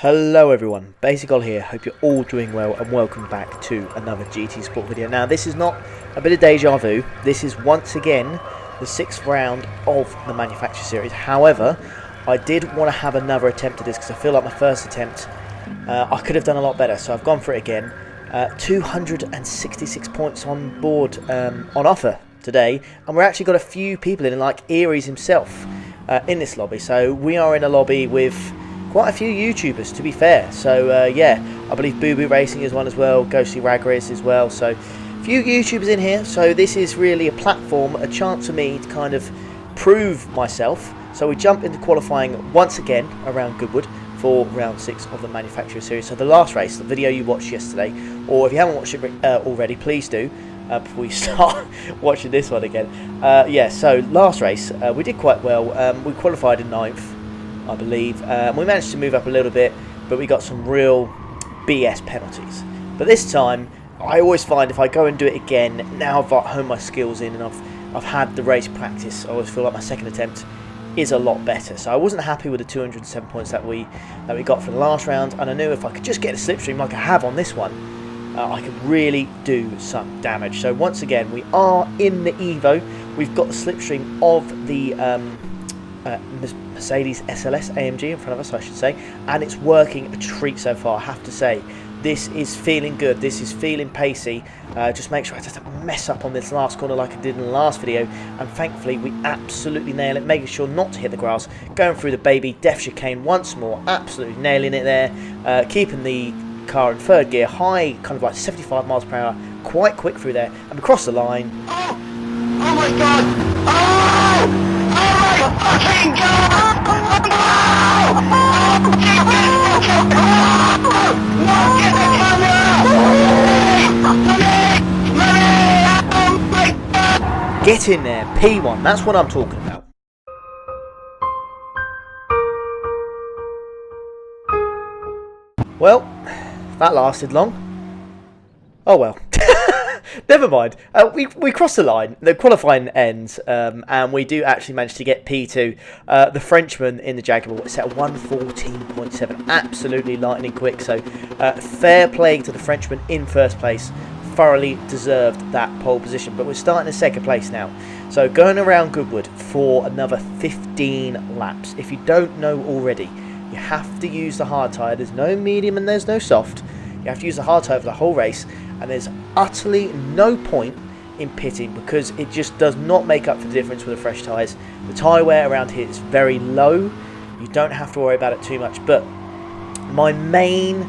Hello everyone, Basic here, hope you're all doing well and welcome back to another GT Sport video. Now this is not a bit of deja vu, this is once again the 6th round of the Manufacturer Series. However, I did want to have another attempt at this because I feel like my first attempt I could have done a lot better, so I've gone for it again. 266 points on board on offer today, and we've actually got a few people in, like Aries himself, in this lobby. So we are in a lobby with quite a few YouTubers, to be fair. So yeah, I believe Boo Boo Racing is one as well, Ghostly Ragris as well. So a few YouTubers in here. So this is really a platform, a chance for me to kind of prove myself. So we jump into qualifying once again around Goodwood for round 6 of the Manufacturer Series. So the last race, the video you watched yesterday, or if you haven't watched it already, please do before you start watching this one again. Yeah, so last race we did quite well. We qualified in 9th, I believe. We managed to move up a little bit, but we got some real BS penalties. But this time, I always find if I go and do it again, now I've honed my skills in and I've had the race practice, I always feel like my second attempt is a lot better. So I wasn't happy with the 207 points that we got for the last round, and I knew if I could just get a slipstream like I have on this one, I could really do some damage. So once again, we are in the Evo. We've got the slipstream of the Mercedes SLS AMG in front of us, I should say, and it's working a treat so far, I have to say. This is feeling good, this is feeling pacey. Just make sure I just don't mess up on this last corner like I did in the last video, and thankfully we absolutely nail it, making sure not to hit the grass, going through the baby death chicane once more, absolutely nailing it there, keeping the car in third gear, high, kind of like 75 miles per hour, quite quick through there, and we cross the line. Oh my god! Oh! Oh my fucking god! Get in there, P1, that's what I'm talking about. Well, that lasted long. Oh well. Never mind. We crossed the line. The qualifying ends, and we do actually manage to get P2. The Frenchman in the Jaguar set 1:14.7. Absolutely lightning quick. So fair play to the Frenchman in first place. Thoroughly deserved that pole position. But we're starting in second place now. So going around Goodwood for another 15 laps. If you don't know already, you have to use the hard tyre. There's no medium and there's no soft. You have to use the hard tyre for the whole race, and there's utterly no point in pitting because it just does not make up for the difference with the fresh tyres. The tyre wear around here is very low. You don't have to worry about it too much, but my main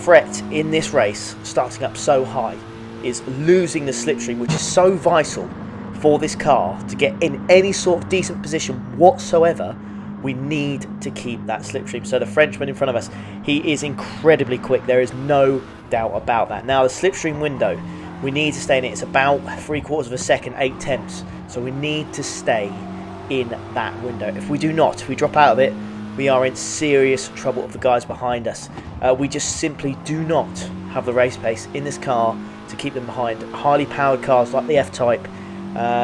threat in this race, starting up so high, is losing the slipstream, which is so vital for this car to get in any sort of decent position whatsoever. We need to keep that slipstream. So the Frenchman in front of us, he is incredibly quick. There is no doubt about that. Now the slipstream window, we need to stay in it. It's about 3/4 of a second, 8/10. So we need to stay in that window. If we do not, if we drop out of it, we are in serious trouble with the guys behind us. We just simply do not have the race pace in this car to keep them behind. Highly powered cars like the F-Type,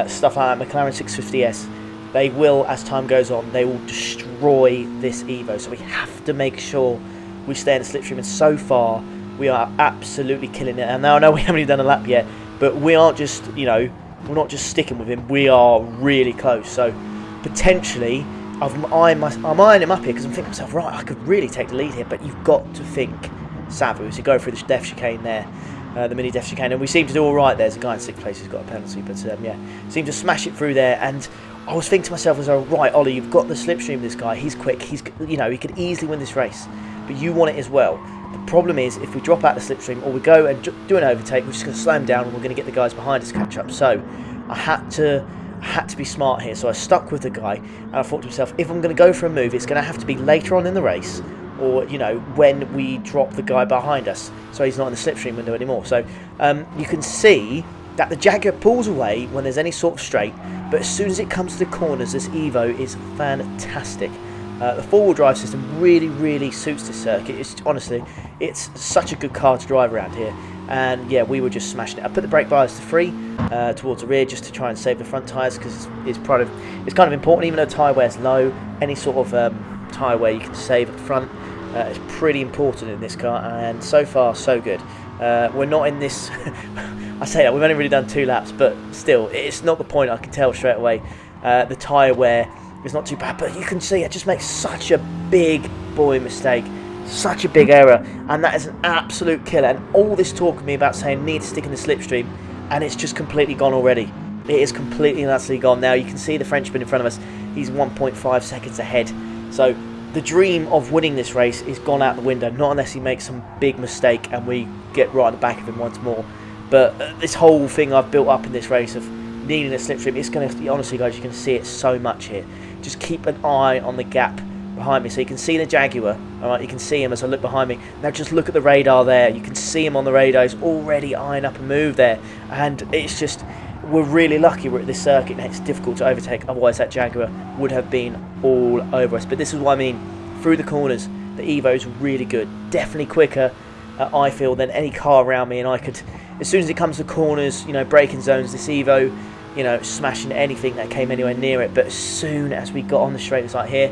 stuff like that, McLaren 650S, they will, as time goes on, they will destroy this Evo. So we have to make sure we stay in the slipstream. And so far, we are absolutely killing it. And now I know we haven't even done a lap yet, but we aren't just, you know, we're not just sticking with him. We are really close. So potentially, I'm eyeing him up here because I'm thinking to myself, right, I could really take the lead here. But you've got to think Savu to go through the death chicane there. The mini death chicane, and we seem to do all right. There's a guy in 6th place who's got a penalty, but yeah, seem to smash it through there. And I was thinking to myself as well, right, Ollie, you've got the slipstream. This guy, he's quick. He's, you know, he could easily win this race, but you want it as well. The problem is, if we drop out the slipstream or we go and do an overtake, we're just going to slow him down, and we're going to get the guys behind us to catch up. So I had to be smart here. So I stuck with the guy, and I thought to myself, if I'm going to go for a move, it's going to have to be later on in the race, or, you know, when we drop the guy behind us, so he's not in the slipstream window anymore. So you can see that the Jaguar pulls away when there's any sort of straight, but as soon as it comes to the corners, this Evo is fantastic. The four-wheel drive system really suits this circuit. It's honestly, it's such a good car to drive around here. And yeah, we were just smashing it. I put the brake bias to 3 towards the rear just to try and save the front tyres, because it's kind of important. Even though tyre wear's low, any sort of tyre wear you can save at the front It's pretty important in this car, and so far so good. We're not in this. I say that we've only really done 2 laps, but still, it's not the point. I can tell straight away. The tyre wear is not too bad, but you can see it just makes such a big boy mistake, such a big error, and that is an absolute killer. And all this talk of me about saying need to stick in the slipstream, and it's just completely gone already. It is completely and utterly gone. Now you can see the Frenchman in front of us. He's 1.5 seconds ahead. So the dream of winning this race is gone out the window, not unless he makes some big mistake and we get right at the back of him once more. But this whole thing I've built up in this race of needing a slipstream, it's going to, honestly guys, you can see it so much here. Just keep an eye on the gap behind me. So you can see the Jaguar, alright, you can see him as I look behind me. Now just look at the radar there. You can see him on the radar. He's already eyeing up a move there. And it's just, we're really lucky we're at this circuit and it's difficult to overtake. Otherwise that Jaguar would have been all over us. But this is what I mean. Through the corners, the Evo is really good. Definitely quicker, I feel, than any car around me. And I could, as soon as it comes to corners, you know, braking zones, this Evo, you know, smashing anything that came anywhere near it. But as soon as we got on the straight like here,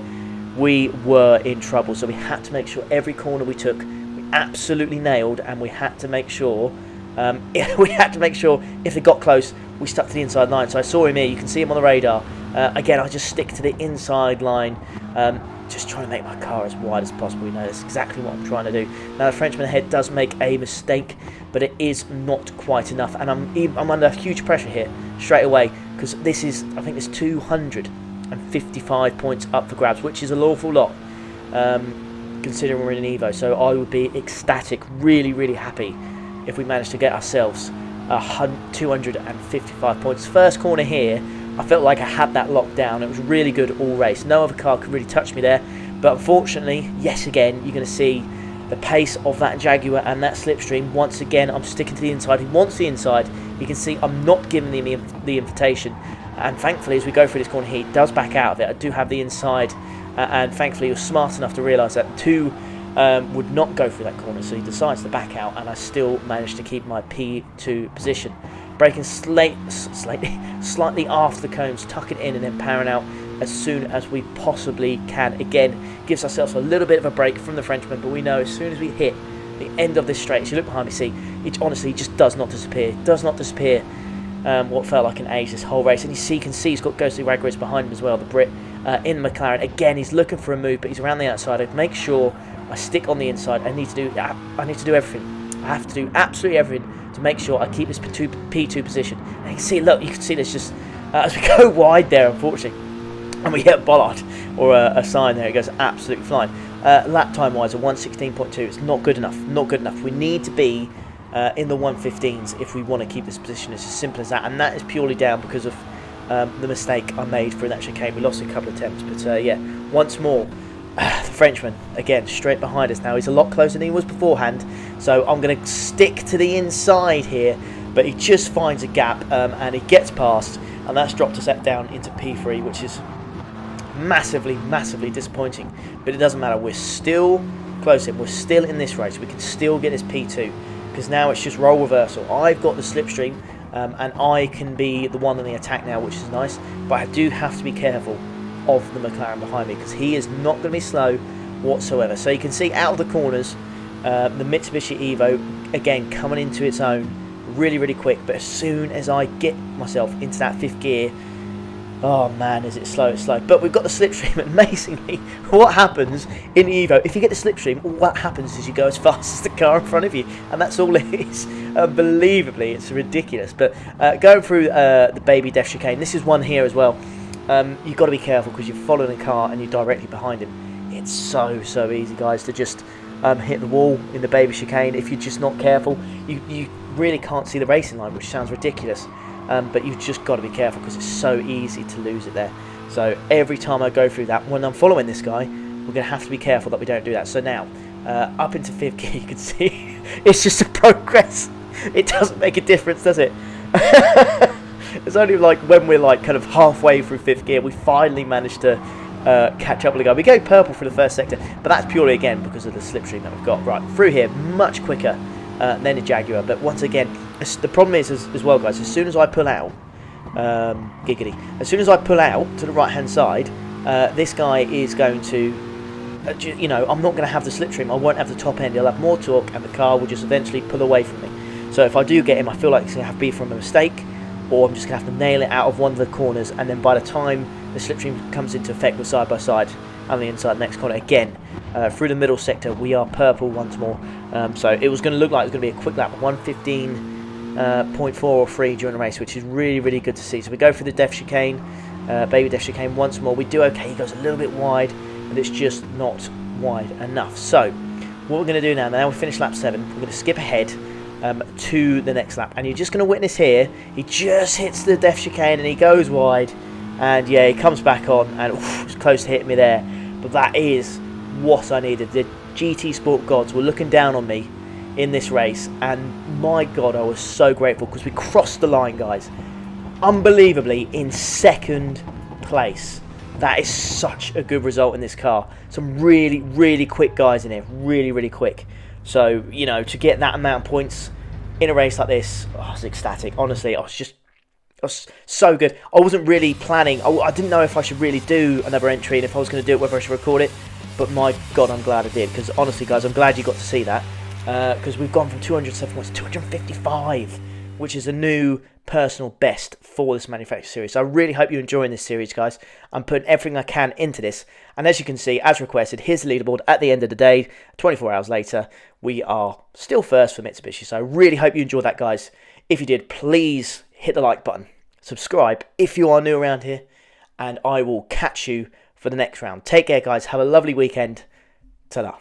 we were in trouble. So we had to make sure every corner we took, we absolutely nailed, and we had to make sure, if it got close, we stuck to the inside line. So I saw him here. You can see him on the radar. Again, I just stick to the inside line, just trying to make my car as wide as possible. You know, that's exactly what I'm trying to do. Now the Frenchman ahead does make a mistake, but it is not quite enough, and I'm under huge pressure here straight away, because this is, I think, it's 255 points up for grabs, which is an awful lot, considering we're in an Evo. So I would be ecstatic, really, really happy if we managed to get ourselves 255 points. First corner here, I felt like I had that locked down. It was really good all race. No other car could really touch me there. But unfortunately, yes, again, you're going to see the pace of that Jaguar and that slipstream. Once again, I'm sticking to the inside. He wants the inside. You can see I'm not giving him the invitation. And thankfully, as we go through this corner, he does back out of it. I do have the inside. And thankfully, he was smart enough to realise that 2 would not go through that corner. So he decides to back out. And I still managed to keep my P2 position. Braking slightly after the cones, tucking in and then powering out as soon as we possibly can. Again, gives ourselves a little bit of a break from the Frenchman, but we know as soon as we hit the end of this straight, as you look behind me, see, it honestly just does not disappear. It does not disappear. What felt like an age this whole race. And you can see he's got ghostly Ragrids behind him as well, the Brit in the McLaren. Again, he's looking for a move, but he's around the outside. I'd make sure I stick on the inside. I need to do everything. I have to do absolutely everything to make sure I keep this P2 position. And you can see, look, you can see this just as we go wide there, unfortunately, and we hit a bollard or a sign there, it goes absolutely flying. Lap time wise, a 1:16.2, it's not good enough. Not good enough. We need to be in the 1:15s if we want to keep this position. It's as simple as that, and that is purely down because of the mistake I made for that chicane. We lost a couple of attempts, but yeah, once more. The Frenchman, again, straight behind us now. He's a lot closer than he was beforehand, so I'm going to stick to the inside here, but he just finds a gap and he gets past, and that's dropped us down into P3, which is massively, massively disappointing, but it doesn't matter. We're still close in. We're still in this race. We can still get this P2, because now it's just role reversal. I've got the slipstream, and I can be the one on the attack now, which is nice, but I do have to be careful of the McLaren behind me, because he is not going to be slow whatsoever. So you can see out of the corners, the Mitsubishi Evo again coming into its own really, really quick. But as soon as I get myself into that 5th gear, oh man, is it slow, it's slow. But we've got the slipstream. Amazingly, what happens in the Evo, if you get the slipstream, what happens is you go as fast as the car in front of you, and that's all it is. Unbelievably, it's ridiculous. But going through the baby death chicane, this is one here as well. You've got to be careful because you're following a car and you're directly behind him. It's so easy, guys, to just hit the wall in the baby chicane. If you're just not careful, you really can't see the racing line, which sounds ridiculous, but you've just got to be careful because it's so easy to lose it there. So every time I go through that, when I'm following this guy, we're going to have to be careful that we don't do that. So now, up into 5th gear, you can see it's just a progress. It doesn't make a difference, does it? It's only like when we're like kind of halfway through 5th gear, we finally managed to catch up with the guy. We go purple for the first sector, but that's purely again because of the slipstream that we've got. Right, through here, much quicker than a Jaguar. But once again, the problem is as well, guys, as soon as I pull out, giggity, as soon as I pull out to the right hand side, this guy is going to you know, I'm not going to have the slipstream. I won't have the top end. It'll have more torque, and the car will just eventually pull away from me. So if I do get him, I feel like it's going to have to be from a mistake, or I'm just going to have to nail it out of one of the corners, and then by the time the slipstream comes into effect with side by side and the inside next corner again, through the middle sector, we are purple once more. So it was going to look like it was going to be a quick lap, 1:15.4 or 3 during the race, which is really, really good to see. So we go for the def chicane, baby def chicane once more. We do okay. He goes a little bit wide, but it's just not wide enough. So what we're going to do now we finish lap 7, we're going to skip ahead to the next lap, and you're just going to witness here, he just hits the def chicane and he goes wide, and yeah, he comes back on, and it's close to hitting me there, but that is what I needed. The GT Sport gods were looking down on me in this race, and my god, I was so grateful, because we crossed the line, guys, unbelievably in 2nd place. That is such a good result in this car. Some really, really quick guys in here. Really, really quick. So, you know, to get that amount of points in a race like this, I was ecstatic. Honestly, I was so good. I wasn't really planning. I didn't know if I should really do another entry, and if I was going to do it, whether I should record it. But my god, I'm glad I did. Because honestly, guys, I'm glad you got to see that. Because we've gone from 207 points to 255, which is a new personal best for this manufacturer series. So I really hope you're enjoying this series, guys. I'm putting everything I can into this, and as you can see, as requested, here's the leaderboard at the end of the day. 24 hours later, we are still first for Mitsubishi. So I really hope you enjoyed that, guys. If you did, please hit the like button, subscribe if you are new around here, and I will catch you for the next round. Take care, guys. Have a lovely weekend. Ta-da.